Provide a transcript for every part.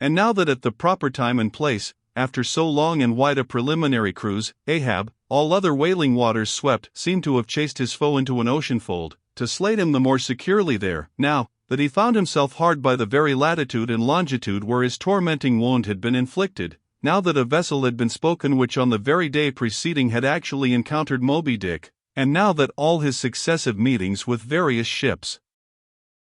And now that at the proper time and place, after so long and wide a preliminary cruise, Ahab, all other wailing waters swept, seemed to have chased his foe into an ocean fold, to slay him the more securely there, now that he found himself hard by the very latitude and longitude where his tormenting wound had been inflicted, now that a vessel had been spoken which on the very day preceding had actually encountered Moby-Dick, and now that all his successive meetings with various ships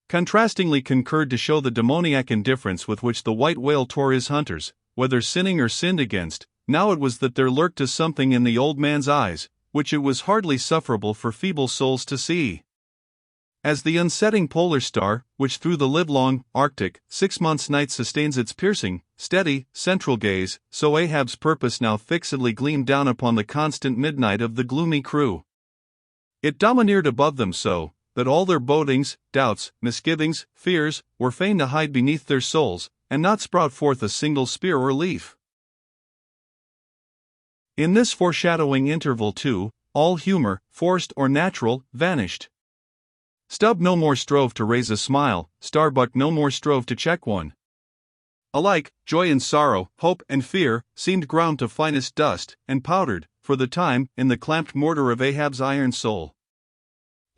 contrastingly concurred to show the demoniac indifference with which the white whale tore his hunters, whether sinning or sinned against, now it was that there lurked a something in the old man's eyes, which it was hardly sufferable for feeble souls to see. As the unsetting polar star, which through the livelong, Arctic, 6 months' night sustains its piercing, steady, central gaze, so Ahab's purpose now fixedly gleamed down upon the constant midnight of the gloomy crew. It domineered above them so, that all their bodings, doubts, misgivings, fears, were fain to hide beneath their souls, and not sprout forth a single spear or leaf. In this foreshadowing interval too, all humor, forced or natural, vanished. Stubb no more strove to raise a smile, Starbuck no more strove to check one. Alike, joy and sorrow, hope and fear, seemed ground to finest dust, and powdered, for the time, in the clamped mortar of Ahab's iron soul.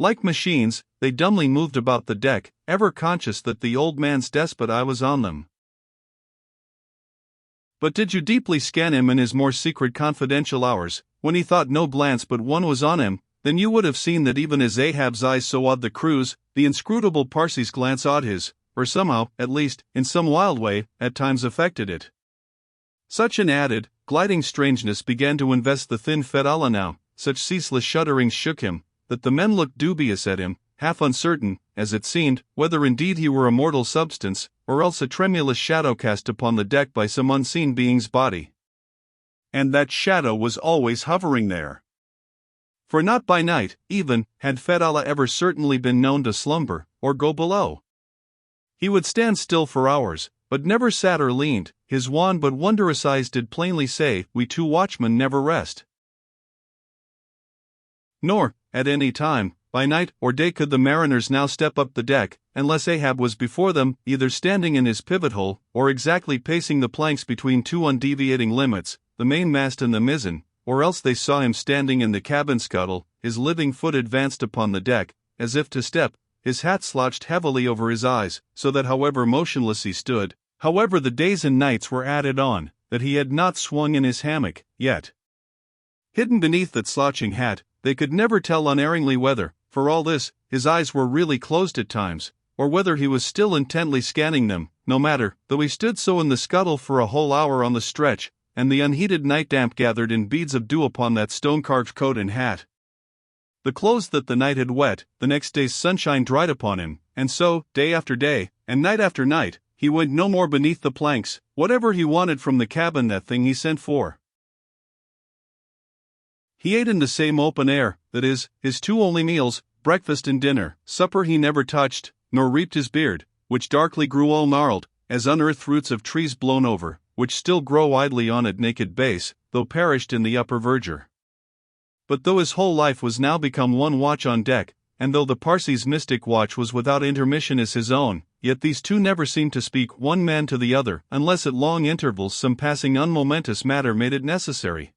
Like machines, they dumbly moved about the deck, ever conscious that the old man's despot eye was on them. But did you deeply scan him in his more secret confidential hours, when he thought no glance but one was on him, then you would have seen that even as Ahab's eyes so awed the crew's, the inscrutable Parsi's glance awed his, or somehow, at least, in some wild way, at times affected it. Such an added, gliding strangeness began to invest the thin Fedallah now, such ceaseless shudderings shook him, that the men looked dubious at him, half uncertain, as it seemed, whether indeed he were a mortal substance, or else a tremulous shadow cast upon the deck by some unseen being's body. And that shadow was always hovering there. For not by night, even, had Fedallah ever certainly been known to slumber, or go below. He would stand still for hours, but never sat or leaned, his wan but wondrous eyes did plainly say, "We two watchmen never rest." Nor, at any time, by night or day could the mariners now step up the deck, unless Ahab was before them, either standing in his pivot hole, or exactly pacing the planks between two undeviating limits, the mainmast and the mizzen, or else they saw him standing in the cabin scuttle, his living foot advanced upon the deck, as if to step, his hat slouched heavily over his eyes, so that however motionless he stood, however the days and nights were added on, that he had not swung in his hammock, yet. Hidden beneath that slouching hat, they could never tell unerringly whether, for all this, his eyes were really closed at times, or whether he was still intently scanning them, no matter, though he stood so in the scuttle for a whole hour on the stretch, and the unheated night damp gathered in beads of dew upon that stone-carved coat and hat. The clothes that the night had wet, the next day's sunshine dried upon him, and so, day after day, and night after night, he went no more beneath the planks, whatever he wanted from the cabin that thing he sent for. He ate in the same open air, that is, his two only meals, breakfast and dinner. Supper he never touched, nor reaped his beard, which darkly grew all gnarled, as unearthed roots of trees blown over, which still grow idly on at naked base, though perished in the upper verdure. But though his whole life was now become one watch on deck, and though the Parsi's mystic watch was without intermission as his own, yet these two never seemed to speak one man to the other, unless at long intervals some passing unmomentous matter made it necessary.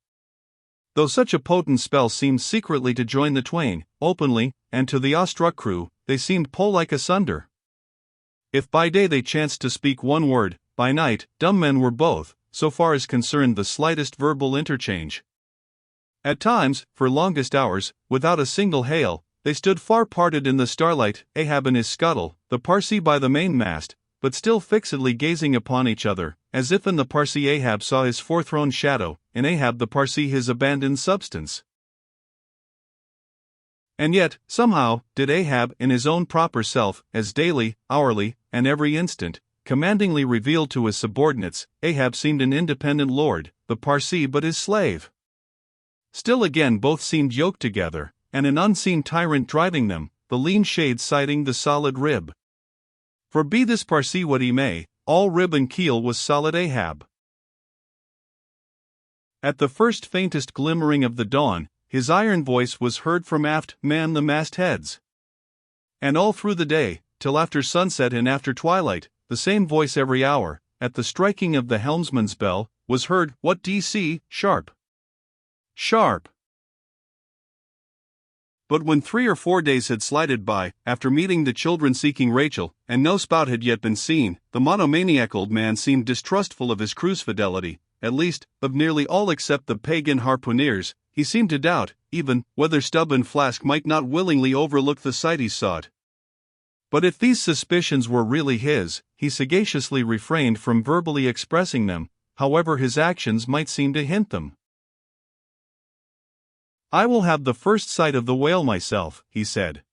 Though such a potent spell seemed secretly to join the twain, openly, and to the awestruck crew, they seemed pole-like asunder. If by day they chanced to speak one word, by night, dumb men were both, so far as concerned the slightest verbal interchange. At times, for longest hours, without a single hail, they stood far parted in the starlight, Ahab in his scuttle, the Parsi by the mainmast, but still fixedly gazing upon each other, as if in the Parsi Ahab saw his forthrown shadow, in Ahab the Parsi his abandoned substance. And yet, somehow, did Ahab in his own proper self, as daily, hourly, and every instant, commandingly revealed to his subordinates, Ahab seemed an independent lord, the Parsi but his slave. Still again both seemed yoked together, and an unseen tyrant driving them, the lean shade sighting the solid rib. For be this Parsi what he may, all rib and keel was solid Ahab. At the first faintest glimmering of the dawn, his iron voice was heard from aft, "Man the mastheads." And all through the day, till after sunset and after twilight, the same voice every hour, at the striking of the helmsman's bell, was heard, "What d'ye see? Sharp! Sharp!" But when 3 or 4 days had slided by, after meeting the children seeking Rachel, and no spout had yet been seen, the monomaniac old man seemed distrustful of his crew's fidelity, at least, of nearly all except the pagan harpooneers. He seemed to doubt, even, whether Stubb and Flask might not willingly overlook the sight he sought. But if these suspicions were really his, he sagaciously refrained from verbally expressing them, however his actions might seem to hint them. "I will have the first sight of the whale myself," he said.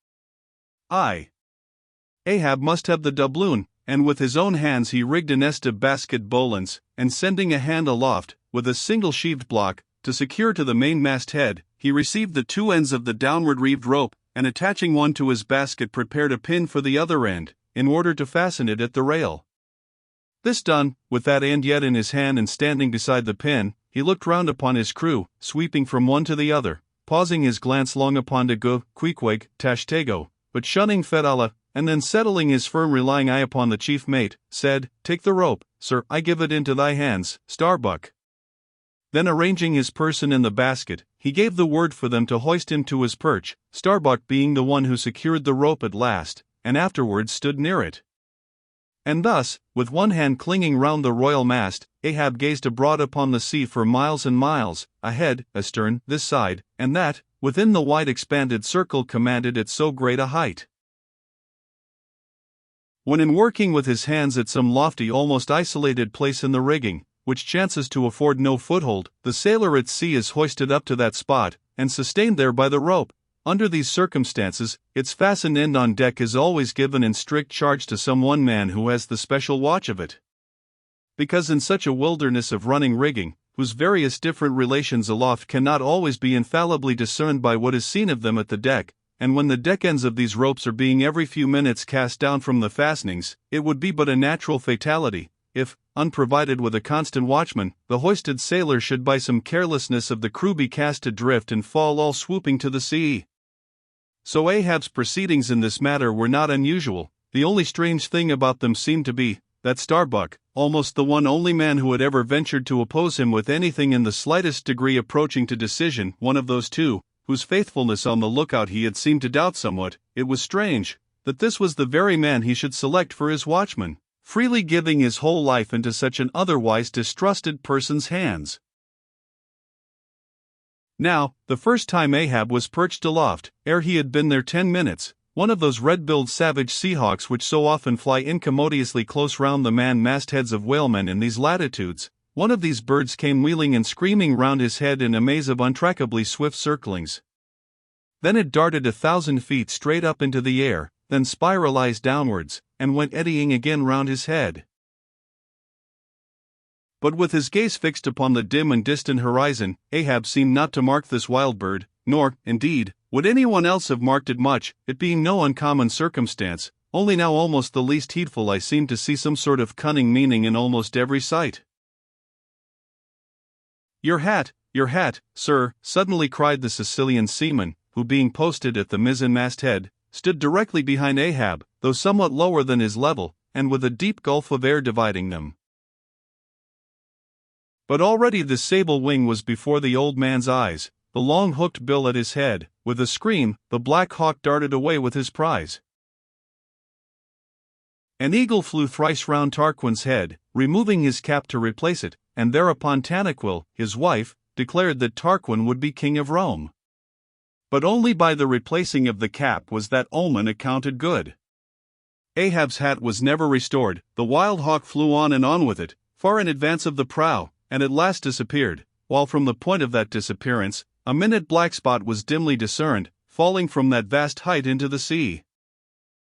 Ahab must have the doubloon, and with his own hands he rigged a nest of basket bowlines, and sending a hand aloft, with a single sheaved block, to secure to the mainmast head, he received the 2 ends of the downward reeved rope, and attaching one to his basket prepared a pin for the other end, in order to fasten it at the rail. This done, with that end yet in his hand and standing beside the pin, he looked round upon his crew, sweeping from one to the other, pausing his glance long upon Daggoo, Queequeg, Tashtego, but shunning Fedallah, and then settling his firm relying eye upon the chief mate, said, "Take the rope, sir, I give it into thy hands, Starbuck." Then arranging his person in the basket, he gave the word for them to hoist him to his perch, Starbuck being the one who secured the rope at last, and afterwards stood near it. And thus, with one hand clinging round the royal mast, Ahab gazed abroad upon the sea for miles and miles, ahead, astern, this side, and that, within the wide expanded circle commanded at so great a height. When in working with his hands at some lofty almost isolated place in the rigging, which chances to afford no foothold, the sailor at sea is hoisted up to that spot, and sustained there by the rope. Under these circumstances, its fastened end on deck is always given in strict charge to some one man who has the special watch of it. Because in such a wilderness of running rigging, whose various different relations aloft cannot always be infallibly discerned by what is seen of them at the deck, and when the deck ends of these ropes are being every few minutes cast down from the fastenings, it would be but a natural fatality, if, unprovided with a constant watchman, the hoisted sailor should by some carelessness of the crew be cast adrift and fall all swooping to the sea. So Ahab's proceedings in this matter were not unusual. The only strange thing about them seemed to be, that Starbuck, almost the one only man who had ever ventured to oppose him with anything in the slightest degree approaching to decision, one of those two, whose faithfulness on the lookout he had seemed to doubt somewhat, it was strange, that this was the very man he should select for his watchman, freely giving his whole life into such an otherwise distrusted person's hands. Now, the first time Ahab was perched aloft, ere he had been there 10 minutes, one of those red-billed savage seahawks which so often fly incommodiously close round the man-mastheads of whalemen in these latitudes, one of these birds came wheeling and screaming round his head in a maze of untrackably swift circlings. Then it darted 1,000 feet straight up into the air, then spiralized downwards, and went eddying again round his head. But with his gaze fixed upon the dim and distant horizon, Ahab seemed not to mark this wild bird, nor, indeed, would anyone else have marked it much, it being no uncommon circumstance, only now almost the least heedful I seemed to see some sort of cunning meaning in almost every sight. Your hat, sir," suddenly cried the Sicilian seaman, who being posted at the mizzenmast head, stood directly behind Ahab, though somewhat lower than his level, and with a deep gulf of air dividing them. But already the sable wing was before the old man's eyes, the long hooked bill at his head. With a scream, the black hawk darted away with his prize. An eagle flew thrice round Tarquin's head, removing his cap to replace it, and thereupon Tanaquil, his wife, declared that Tarquin would be king of Rome. But only by the replacing of the cap was that omen accounted good. Ahab's hat was never restored. The wild hawk flew on and on with it, far in advance of the prow, and at last disappeared, while from the point of that disappearance, a minute black spot was dimly discerned, falling from that vast height into the sea.